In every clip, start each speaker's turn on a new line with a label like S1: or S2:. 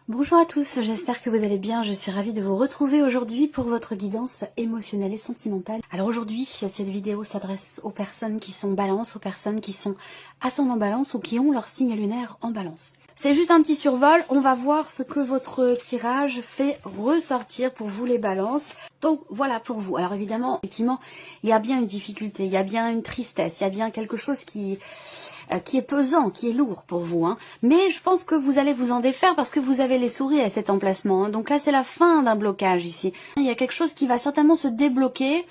S1: Bonjour à tous, j'espère que vous allez bien. Je suis ravie de vous retrouver aujourd'hui pour votre guidance émotionnelle et sentimentale. Alors aujourd'hui, cette vidéo s'adresse aux personnes qui sont balance, aux personnes qui sont ascendant balance ou qui ont leur signe lunaire en balance. C'est juste un petit survol, on va voir ce que votre tirage fait ressortir pour vous les balances. Donc voilà pour vous. Alors évidemment, effectivement, il y a bien une difficulté, il y a bien une tristesse, il y a bien quelque chose qui est pesant, qui est lourd pour vous. Mais je pense que vous allez vous en défaire parce que vous avez les souris à cet emplacement. Donc là, c'est la fin d'un blocage ici. Il y a quelque chose qui va certainement se débloquer.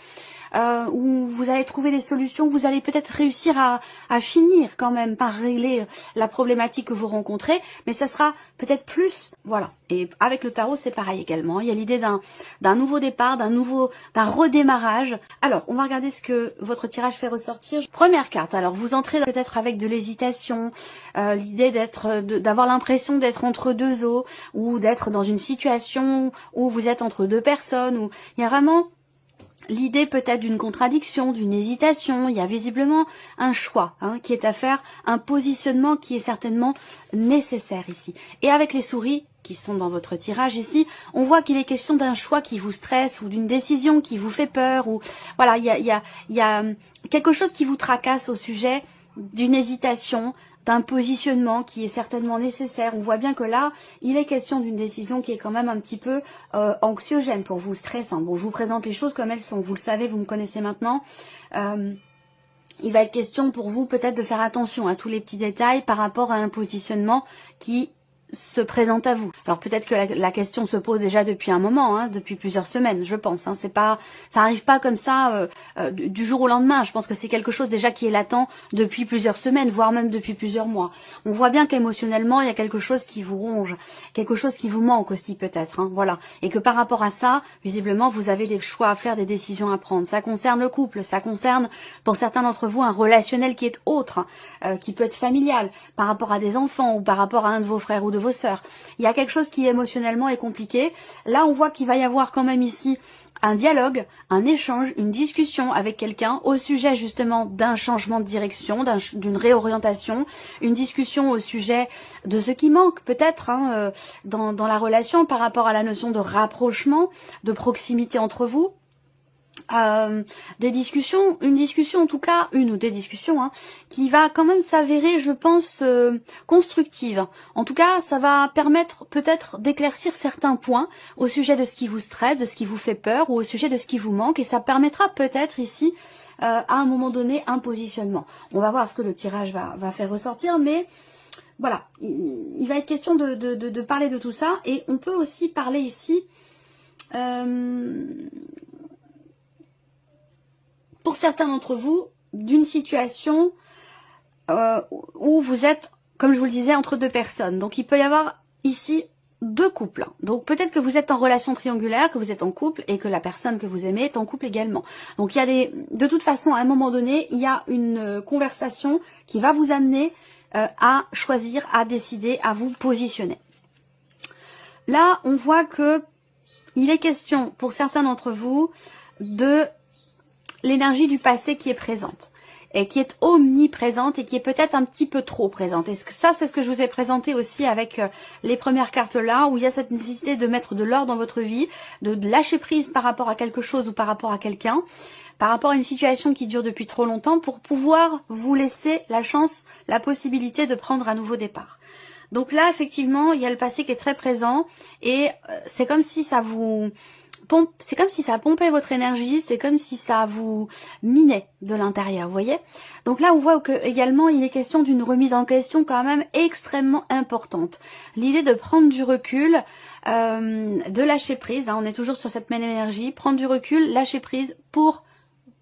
S1: Où vous allez trouver des solutions, vous allez peut-être réussir à finir quand même par régler la problématique que vous rencontrez, mais ça sera peut-être plus, voilà. Et avec le tarot, c'est pareil également. Il y a l'idée d'un nouveau départ, d'un redémarrage. Alors, on va regarder ce que votre tirage fait ressortir. Première carte. Alors, vous entrez peut-être avec de l'hésitation, l'idée d'avoir l'impression d'être entre deux eaux, ou d'être dans une situation où vous êtes entre deux personnes, où il y a vraiment l'idée peut-être d'une contradiction, d'une hésitation. Il y a visiblement un choix qui est à faire, un positionnement qui est certainement nécessaire ici. Et avec les souris qui sont dans votre tirage ici, on voit qu'il est question d'un choix qui vous stresse ou d'une décision qui vous fait peur. Ou voilà, il y a quelque chose qui vous tracasse au sujet d'une hésitation, d'un positionnement qui est certainement nécessaire. On voit bien que là, il est question d'une décision qui est quand même un petit peu anxiogène pour vous, stressant. Bon, je vous présente les choses comme elles sont. Vous le savez, vous me connaissez maintenant. Il va être question pour vous peut-être de faire attention à tous les petits détails par rapport à un positionnement qui se présente à vous. Alors peut-être que la question se pose déjà depuis un moment, depuis plusieurs semaines, je pense. C'est pas, ça arrive pas comme ça du jour au lendemain. Je pense que c'est quelque chose déjà qui est latent depuis plusieurs semaines, voire même depuis plusieurs mois. On voit bien qu'émotionnellement il y a quelque chose qui vous ronge, quelque chose qui vous manque aussi peut-être. Voilà. Et que par rapport à ça, visiblement vous avez des choix à faire, des décisions à prendre. Ça concerne le couple, ça concerne pour certains d'entre vous un relationnel qui est autre, qui peut être familial, par rapport à des enfants ou par rapport à un de vos frères ou de vos sœurs. Il y a quelque chose qui émotionnellement est compliqué. Là, on voit qu'il va y avoir quand même ici un dialogue, un échange, une discussion avec quelqu'un au sujet justement d'un changement de direction, d'une réorientation, une discussion au sujet de ce qui manque peut-être dans la relation par rapport à la notion de rapprochement, de proximité entre vous. Des discussions, une discussion en tout cas, une ou des discussions qui va quand même s'avérer, je pense, constructive. En tout cas, ça va permettre peut-être d'éclaircir certains points au sujet de ce qui vous stresse, de ce qui vous fait peur ou au sujet de ce qui vous manque, et ça permettra peut-être ici, à un moment donné, un positionnement. On va voir ce que le tirage va faire ressortir, mais voilà, il va être question de parler de tout ça, et on peut aussi parler ici pour certains d'entre vous, d'une situation où vous êtes, comme je vous le disais, entre deux personnes. Donc il peut y avoir ici deux couples. Donc peut-être que vous êtes en relation triangulaire, que vous êtes en couple et que la personne que vous aimez est en couple également. Donc il y a de toute façon, à un moment donné, il y a une conversation qui va vous amener à choisir, à décider, à vous positionner. Là, on voit que il est question pour certains d'entre vous de l'énergie du passé qui est présente et qui est omniprésente et qui est peut-être un petit peu trop présente. Et ça, c'est ce que je vous ai présenté aussi avec les premières cartes là, où il y a cette nécessité de mettre de l'ordre dans votre vie, de lâcher prise par rapport à quelque chose ou par rapport à quelqu'un, par rapport à une situation qui dure depuis trop longtemps, pour pouvoir vous laisser la chance, la possibilité de prendre un nouveau départ. Donc là, effectivement, il y a le passé qui est très présent et c'est comme si ça vous... C'est comme si ça pompait votre énergie, c'est comme si ça vous minait de l'intérieur, vous voyez. Donc là, on voit que également, il est question d'une remise en question quand même extrêmement importante. L'idée de prendre du recul, de lâcher prise, on est toujours sur cette même énergie, prendre du recul, lâcher prise pour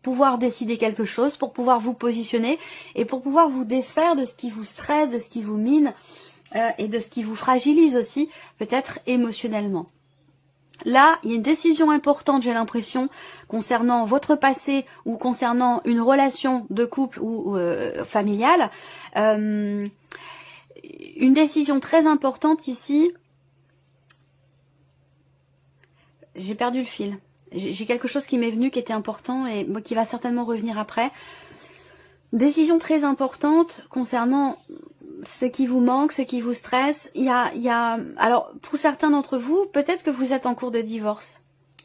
S1: pouvoir décider quelque chose, pour pouvoir vous positionner et pour pouvoir vous défaire de ce qui vous stresse, de ce qui vous mine et de ce qui vous fragilise aussi, peut-être émotionnellement. Là, il y a une décision importante, j'ai l'impression, concernant votre passé ou concernant une relation de couple ou familiale. Une décision très importante ici. J'ai perdu le fil. J'ai quelque chose qui m'est venu qui était important et qui va certainement revenir après. Décision très importante concernant ce qui vous manque, ce qui vous stresse. Alors, pour certains d'entre vous, peut-être que vous êtes en cours de divorce,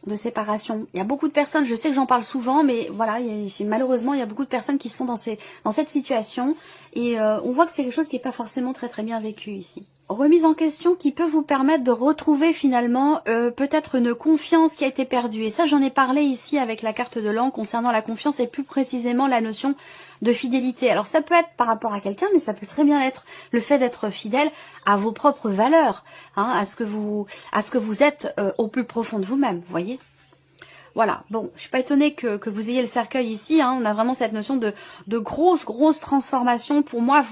S1: de séparation. Il y a beaucoup de personnes, je sais que j'en parle souvent, mais voilà, malheureusement, il y a beaucoup de personnes qui sont dans cette situation. Et on voit que c'est quelque chose qui n'est pas forcément très très bien vécu ici. Remise en question qui peut vous permettre de retrouver finalement peut-être une confiance qui a été perdue. Et ça, j'en ai parlé ici avec la carte de l'an concernant la confiance et plus précisément la notion de fidélité. Alors ça peut être par rapport à quelqu'un, mais ça peut très bien être le fait d'être fidèle à vos propres valeurs, hein, à ce que vous êtes au plus profond de vous-même, vous voyez. Voilà, bon, je suis pas étonnée que vous ayez le cercueil ici, hein, on a vraiment cette notion de grosse transformation. Pour moi,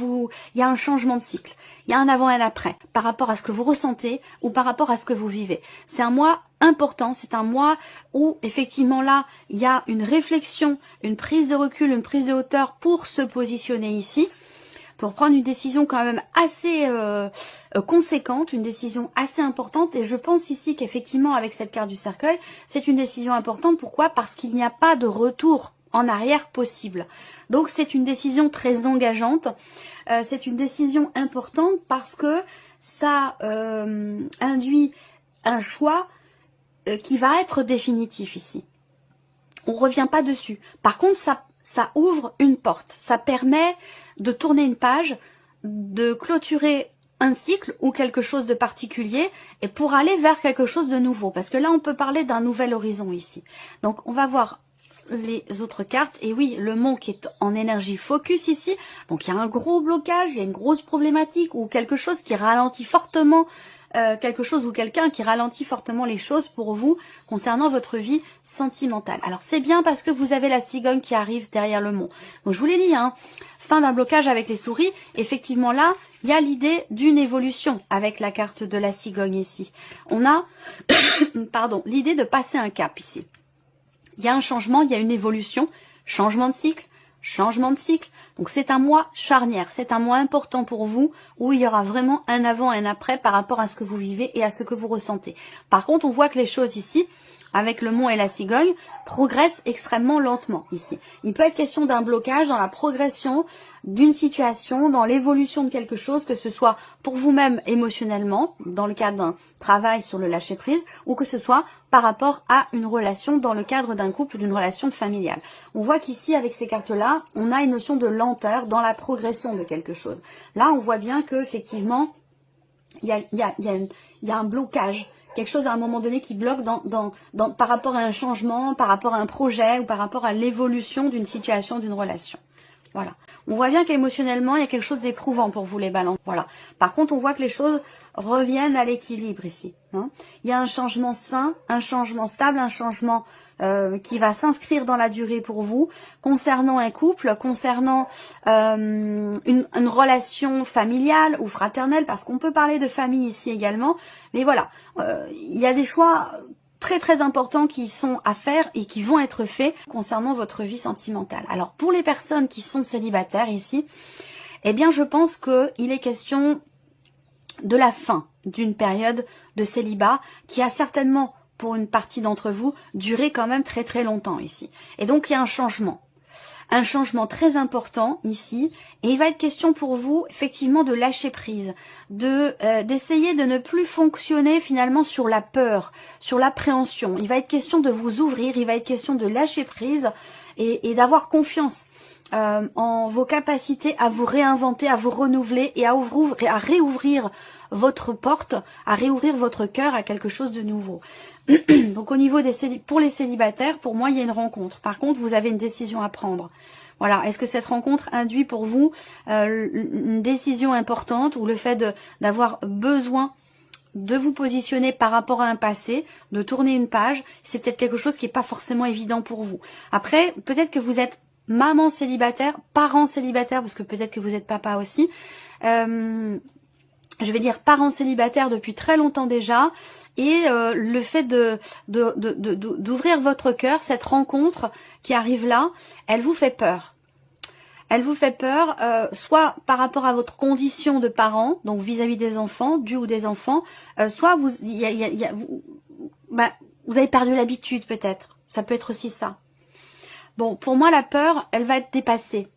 S1: il y a un changement de cycle, il y a un avant et un après, par rapport à ce que vous ressentez ou par rapport à ce que vous vivez. C'est un mois important, c'est un mois où, effectivement, là, il y a une réflexion, une prise de recul, une prise de hauteur pour se positionner ici, pour prendre une décision quand même assez conséquente, une décision assez importante. Et je pense ici qu'effectivement, avec cette carte du cercueil, c'est une décision importante. Pourquoi? Parce qu'il n'y a pas de retour en arrière possible. Donc c'est une décision très engageante, c'est une décision importante parce que ça induit un choix qui va être définitif ici. On ne revient pas dessus. Par contre, ça ouvre une porte, ça permet de tourner une page, de clôturer un cycle ou quelque chose de particulier et pour aller vers quelque chose de nouveau. Parce que là, on peut parler d'un nouvel horizon ici. Donc, on va voir les autres cartes. Et oui, le mont qui est en énergie focus ici. Donc, il y a un gros blocage, il y a une grosse problématique ou quelque chose qui ralentit fortement quelque chose ou quelqu'un qui ralentit fortement les choses pour vous concernant votre vie sentimentale. Alors c'est bien parce que vous avez la cigogne qui arrive derrière le mont. Donc je vous l'ai dit, hein, fin d'un blocage avec les souris. Effectivement là, il y a l'idée d'une évolution avec la carte de la cigogne ici. On a pardon, l'idée de passer un cap ici. Il y a un changement, il y a une évolution, changement de cycle. Changement de cycle. Donc c'est un mois charnière, c'est un mois important pour vous où il y aura vraiment un avant et un après par rapport à ce que vous vivez et à ce que vous ressentez. Par contre, on voit que les choses ici, avec le mont et la cigogne, progressent extrêmement lentement ici. Il peut être question d'un blocage dans la progression d'une situation, dans l'évolution de quelque chose, que ce soit pour vous-même émotionnellement, dans le cadre d'un travail sur le lâcher-prise, ou que ce soit par rapport à une relation dans le cadre d'un couple ou d'une relation familiale. On voit qu'ici, avec ces cartes-là, on a une notion de lenteur dans la progression de quelque chose. Là, on voit bien que effectivement, il y a un blocage, quelque chose à un moment donné qui bloque par rapport à un changement, par rapport à un projet ou par rapport à l'évolution d'une situation, d'une relation. Voilà. On voit bien qu'émotionnellement, il y a quelque chose d'éprouvant pour vous les balances. Voilà. Par contre, on voit que les choses reviennent à l'équilibre ici. Hein. Il y a un changement sain, un changement stable, un changement qui va s'inscrire dans la durée pour vous, concernant un couple, concernant une relation familiale ou fraternelle, parce qu'on peut parler de famille ici également. Mais voilà, il y a des choix très importants qui sont à faire et qui vont être faits concernant votre vie sentimentale. Alors pour les personnes qui sont célibataires ici, eh bien je pense qu'il est question de la fin d'une période de célibat qui a certainement pour une partie d'entre vous duré quand même très longtemps ici. Et donc il y a un changement très important ici, et il va être question pour vous effectivement de lâcher prise, d'essayer de ne plus fonctionner finalement sur la peur, sur l'appréhension. Il va être question de vous ouvrir, il va être question de lâcher prise et d'avoir confiance en vos capacités à vous réinventer, à vous renouveler et à réouvrir votre porte, à réouvrir votre cœur à quelque chose de nouveau. Donc au niveau pour les célibataires, pour moi il y a une rencontre. Par contre, vous avez une décision à prendre. Voilà, est-ce que cette rencontre induit pour vous une décision importante ou le fait d'avoir besoin de vous positionner par rapport à un passé, de tourner une page, c'est peut-être quelque chose qui n'est pas forcément évident pour vous. Après, peut-être que vous êtes maman célibataire, parent célibataire, parce que peut-être que vous êtes papa aussi. Je vais dire parent célibataire depuis très longtemps déjà. Et le fait d'ouvrir votre cœur, cette rencontre qui arrive là, elle vous fait peur. Elle vous fait peur, soit par rapport à votre condition de parent, donc vis-à-vis des enfants, du ou des enfants, soit vous avez perdu l'habitude peut-être. Ça peut être aussi ça. Bon, pour moi, la peur, elle va être dépassée.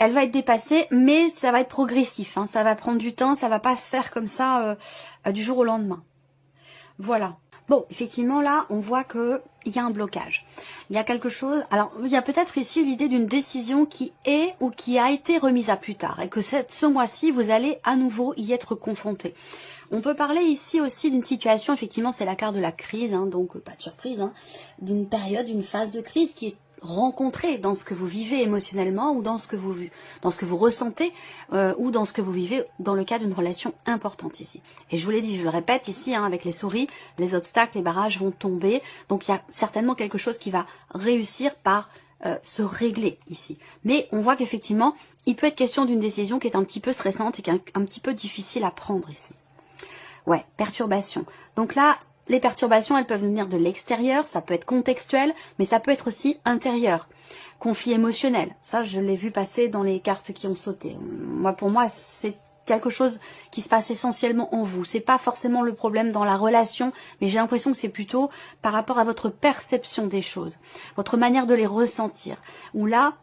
S1: elle va être dépassée, mais ça va être progressif, hein, ça va prendre du temps, ça va pas se faire comme ça du jour au lendemain. Voilà. Bon, effectivement, là, on voit que il y a un blocage. Il y a quelque chose... Alors, il y a peut-être ici l'idée d'une décision qui est ou qui a été remise à plus tard. Et que ce mois-ci, vous allez à nouveau y être confronté. On peut parler ici aussi d'une situation, effectivement, c'est la carte de la crise, hein, donc pas de surprise, hein, d'une période, d'une phase de crise qui est rencontrée dans ce que vous vivez émotionnellement ou dans ce que vous ressentez ou dans ce que vous vivez dans le cas d'une relation importante ici. Et je vous l'ai dit, je le répète ici, hein, avec les souris, les obstacles, les barrages vont tomber. Donc il y a certainement quelque chose qui va réussir par se régler ici. Mais on voit qu'effectivement, il peut être question d'une décision qui est un petit peu stressante et qui est un petit peu difficile à prendre ici. Ouais, perturbation. Donc là, les perturbations, elles peuvent venir de l'extérieur, ça peut être contextuel, mais ça peut être aussi intérieur. Conflit émotionnel, ça je l'ai vu passer dans les cartes qui ont sauté. Moi, pour moi, c'est quelque chose qui se passe essentiellement en vous. C'est pas forcément le problème dans la relation, mais j'ai l'impression que c'est plutôt par rapport à votre perception des choses, votre manière de les ressentir. Où là,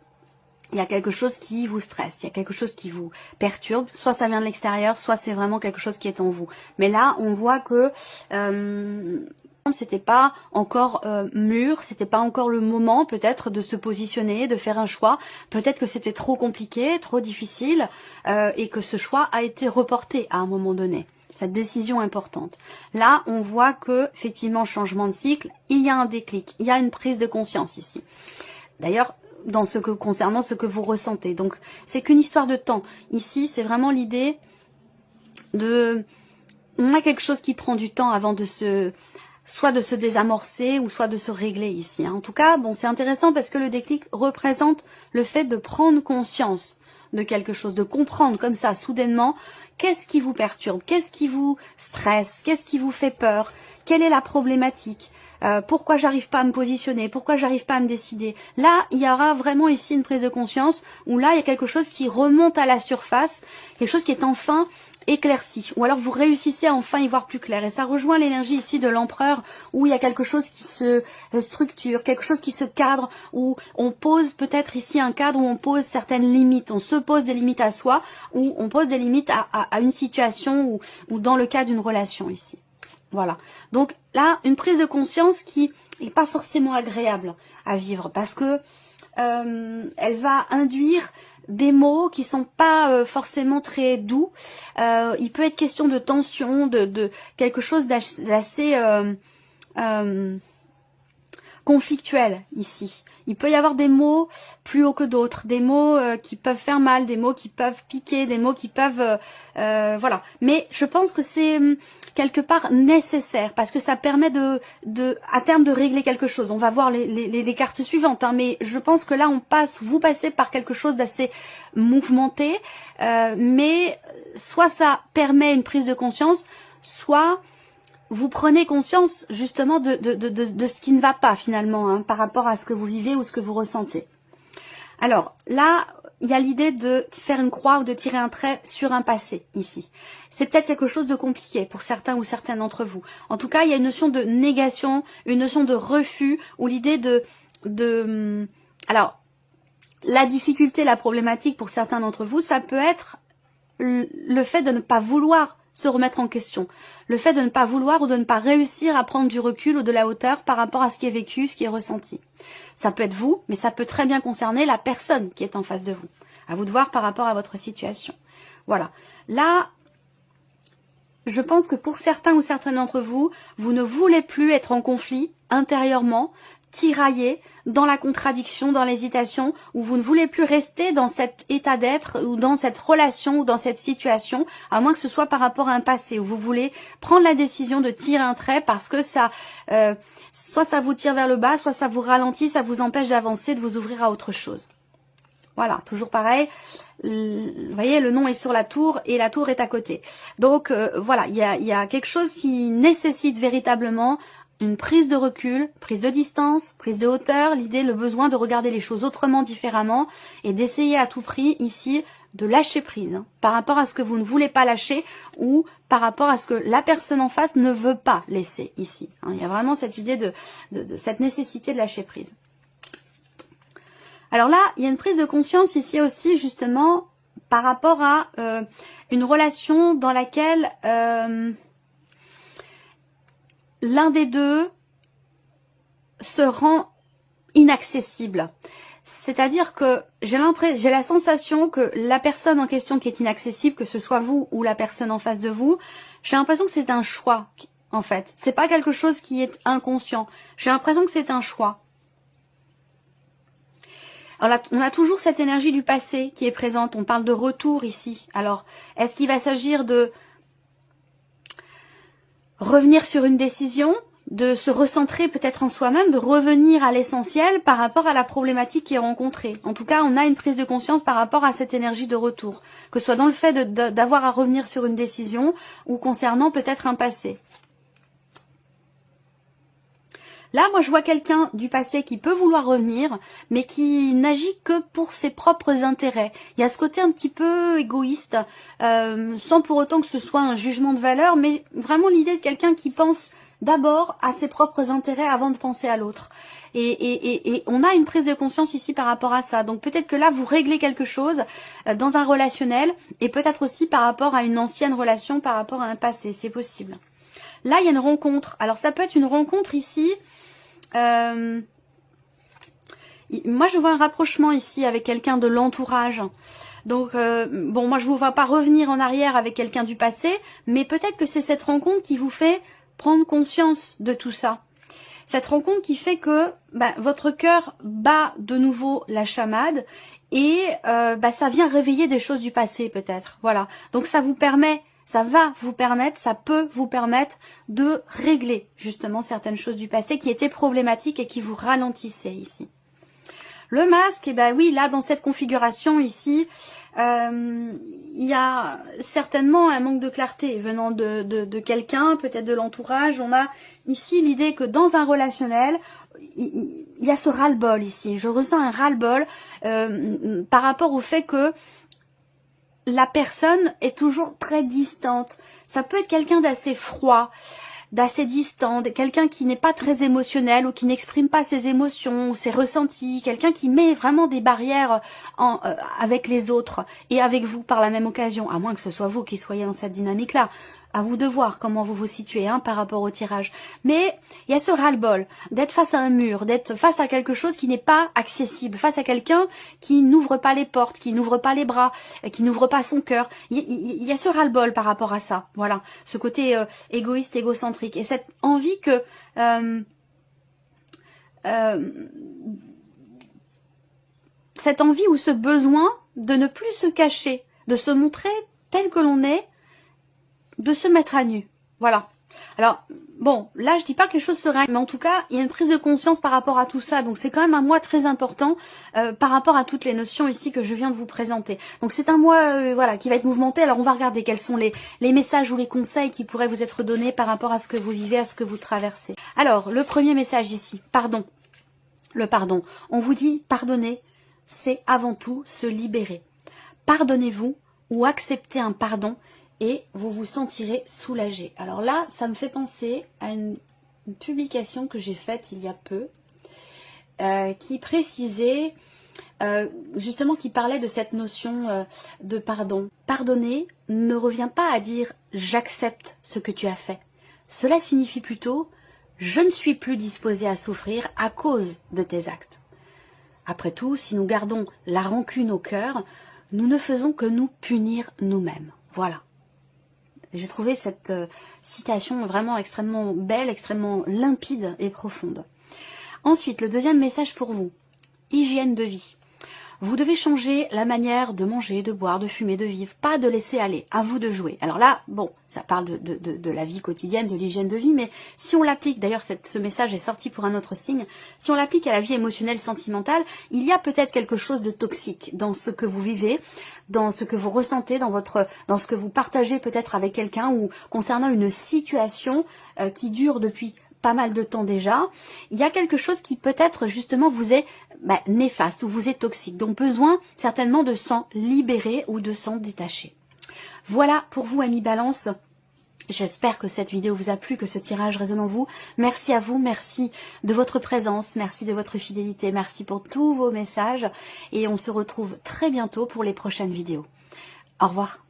S1: il y a quelque chose qui vous stresse, il y a quelque chose qui vous perturbe, soit ça vient de l'extérieur, soit c'est vraiment quelque chose qui est en vous. Mais là, on voit que c'était pas encore mûr, c'était pas encore le moment peut-être de se positionner, de faire un choix. Peut-être que c'était trop compliqué, trop difficile, et que ce choix a été reporté à un moment donné. Cette décision importante. Là, on voit que effectivement, changement de cycle, il y a un déclic, il y a une prise de conscience ici. D'ailleurs, concernant ce que vous ressentez. Donc, c'est qu'une histoire de temps. Ici, c'est vraiment l'idée de... On a quelque chose qui prend du temps avant de soit de se désamorcer ou soit de se régler ici. En tout cas, bon, c'est intéressant parce que le déclic représente le fait de prendre conscience de quelque chose, de comprendre comme ça, soudainement, qu'est-ce qui vous perturbe, qu'est-ce qui vous stresse, qu'est-ce qui vous fait peur, quelle est la problématique. Pourquoi j'arrive pas à me positionner, pourquoi j'arrive pas à me décider. Là, il y aura vraiment ici une prise de conscience où là, il y a quelque chose qui remonte à la surface, quelque chose qui est enfin éclairci, ou alors vous réussissez à enfin y voir plus clair. Et ça rejoint l'énergie ici de l'empereur, où il y a quelque chose qui se structure, quelque chose qui se cadre, où on pose peut-être ici un cadre, où on pose certaines limites, on se pose des limites à soi, ou on pose des limites à une situation, ou dans le cas d'une relation ici. Voilà. Donc là, une prise de conscience qui n'est pas forcément agréable à vivre parce que elle va induire des mots qui sont pas forcément très doux. Il peut être question de tension, de quelque chose d'assez conflictuel ici. Il peut y avoir des mots plus hauts que d'autres, des mots qui peuvent faire mal, des mots qui peuvent piquer, des mots qui peuvent... voilà. Mais je pense que c'est quelque part nécessaire parce que ça permet à terme de régler quelque chose. On va voir les cartes suivantes, hein, mais je pense que là, vous passez par quelque chose d'assez mouvementé, mais soit ça permet une prise de conscience, soit... vous prenez conscience justement de ce qui ne va pas finalement hein, par rapport à ce que vous vivez ou ce que vous ressentez. Alors là, il y a l'idée de faire une croix ou de tirer un trait sur un passé ici. C'est peut-être quelque chose de compliqué pour certains ou certaines d'entre vous. En tout cas, il y a une notion de négation, une notion de refus ou l'idée alors, la difficulté, la problématique pour certains d'entre vous, ça peut être le fait de ne pas vouloir se remettre en question. Le fait de ne pas vouloir ou de ne pas réussir à prendre du recul ou de la hauteur par rapport à ce qui est vécu, ce qui est ressenti. Ça peut être vous, mais ça peut très bien concerner la personne qui est en face de vous. À vous de voir par rapport à votre situation. Voilà. Là, je pense que pour certains ou certaines d'entre vous, vous ne voulez plus être en conflit intérieurement, tiraillé, dans la contradiction, dans l'hésitation, où vous ne voulez plus rester dans cet état d'être, ou dans cette relation, ou dans cette situation, à moins que ce soit par rapport à un passé, où vous voulez prendre la décision de tirer un trait parce que ça, soit ça vous tire vers le bas, soit ça vous ralentit, ça vous empêche d'avancer, de vous ouvrir à autre chose. Voilà, toujours pareil. Vous voyez, le nom est sur la tour et la tour est à côté. Donc voilà, il y a quelque chose qui nécessite véritablement une prise de recul, prise de distance, prise de hauteur, l'idée, le besoin de regarder les choses autrement, différemment, et d'essayer à tout prix ici de lâcher prise hein, par rapport à ce que vous ne voulez pas lâcher ou par rapport à ce que la personne en face ne veut pas laisser ici. Hein. Il y a vraiment cette idée de cette nécessité de lâcher prise. Alors là, il y a une prise de conscience ici aussi, justement, par rapport à une relation dans laquelle l'un des deux se rend inaccessible. C'est-à-dire que j'ai la sensation que la personne en question qui est inaccessible, que ce soit vous ou la personne en face de vous, j'ai l'impression que c'est un choix, en fait. C'est pas quelque chose qui est inconscient. J'ai l'impression que c'est un choix. Alors là, on a toujours cette énergie du passé qui est présente. On parle de retour ici. Alors, est-ce qu'il va s'agir de revenir sur une décision, de se recentrer peut-être en soi-même, de revenir à l'essentiel par rapport à la problématique qui est rencontrée. En tout cas, on a une prise de conscience par rapport à cette énergie de retour, que ce soit dans le fait d'avoir à revenir sur une décision ou concernant peut-être un passé. Là, moi, je vois quelqu'un du passé qui peut vouloir revenir, mais qui n'agit que pour ses propres intérêts. Il y a ce côté un petit peu égoïste, sans pour autant que ce soit un jugement de valeur, mais vraiment l'idée de quelqu'un qui pense d'abord à ses propres intérêts avant de penser à l'autre. Et on a une prise de conscience ici par rapport à ça. Donc peut-être que là, vous réglez quelque chose dans un relationnel, et peut-être aussi par rapport à une ancienne relation, par rapport à un passé. C'est possible. Là, il y a une rencontre. Alors ça peut être une rencontre ici. Moi, je vois un rapprochement ici avec quelqu'un de l'entourage. Donc, bon, moi, je ne vous vois pas revenir en arrière avec quelqu'un du passé, mais peut-être que c'est cette rencontre qui vous fait prendre conscience de tout ça. Cette rencontre qui fait que votre cœur bat de nouveau la chamade et ça vient réveiller des choses du passé peut-être. Voilà. Donc, ça vous permet... Ça va vous permettre, ça peut vous permettre de régler justement certaines choses du passé qui étaient problématiques et qui vous ralentissaient ici. Le masque, oui, là dans cette configuration ici, il y a certainement un manque de clarté venant de quelqu'un, peut-être de l'entourage. On a ici l'idée que dans un relationnel, il y a ce ras-le-bol ici. Je ressens un ras-le-bol par rapport au fait que la personne est toujours très distante. Ça peut être quelqu'un d'assez froid, d'assez distant, quelqu'un qui n'est pas très émotionnel ou qui n'exprime pas ses émotions ou ses ressentis, quelqu'un qui met vraiment des barrières avec les autres et avec vous par la même occasion, à moins que ce soit vous qui soyez dans cette dynamique-là. À vous de voir comment vous vous situez par rapport au tirage. Mais il y a ce ras-le-bol d'être face à un mur, d'être face à quelque chose qui n'est pas accessible, face à quelqu'un qui n'ouvre pas les portes, qui n'ouvre pas les bras, qui n'ouvre pas son cœur. Il y a ce ras-le-bol par rapport à ça. Voilà, ce côté égoïste, égocentrique. Et cette envie que... cette envie ou ce besoin de ne plus se cacher, de se montrer tel que l'on est, de se mettre à nu. Voilà. Alors, bon, là, je dis pas que les choses se règlent, mais en tout cas, il y a une prise de conscience par rapport à tout ça. Donc, c'est quand même un mois très important par rapport à toutes les notions ici que je viens de vous présenter. Donc, c'est un mois voilà, qui va être mouvementé. Alors, on va regarder quels sont les messages ou les conseils qui pourraient vous être donnés par rapport à ce que vous vivez, à ce que vous traversez. Alors, le premier message ici, pardon. Le pardon. On vous dit, pardonner, c'est avant tout se libérer. Pardonnez-vous ou acceptez un pardon et vous vous sentirez soulagé. Alors là, ça me fait penser à une publication que j'ai faite il y a peu, qui précisait, justement, qui parlait de cette notion de pardon. Pardonner ne revient pas à dire « j'accepte ce que tu as fait ». Cela signifie plutôt « je ne suis plus disposé à souffrir à cause de tes actes ». Après tout, si nous gardons la rancune au cœur, nous ne faisons que nous punir nous-mêmes. Voilà. J'ai trouvé cette citation vraiment extrêmement belle, extrêmement limpide et profonde. Ensuite, le deuxième message pour vous. Hygiène de vie. Vous devez changer la manière de manger, de boire, de fumer, de vivre, pas de laisser aller, à vous de jouer. Alors là, bon, ça parle de la vie quotidienne, de l'hygiène de vie, mais si on l'applique, d'ailleurs ce message est sorti pour un autre signe, si on l'applique à la vie émotionnelle, sentimentale, il y a peut-être quelque chose de toxique dans ce que vous vivez, dans ce que vous ressentez, dans ce que vous partagez peut-être avec quelqu'un ou concernant une situation qui dure depuis pas mal de temps déjà, il y a quelque chose qui peut-être justement vous est néfaste ou vous est toxique. Donc besoin certainement de s'en libérer ou de s'en détacher. Voilà pour vous, amis Balance, J'espère que cette vidéo vous a plu, que ce tirage résonne en vous. Merci à vous, merci de votre présence, merci de votre fidélité, merci pour tous vos messages. Et on se retrouve très bientôt pour les prochaines vidéos. Au revoir.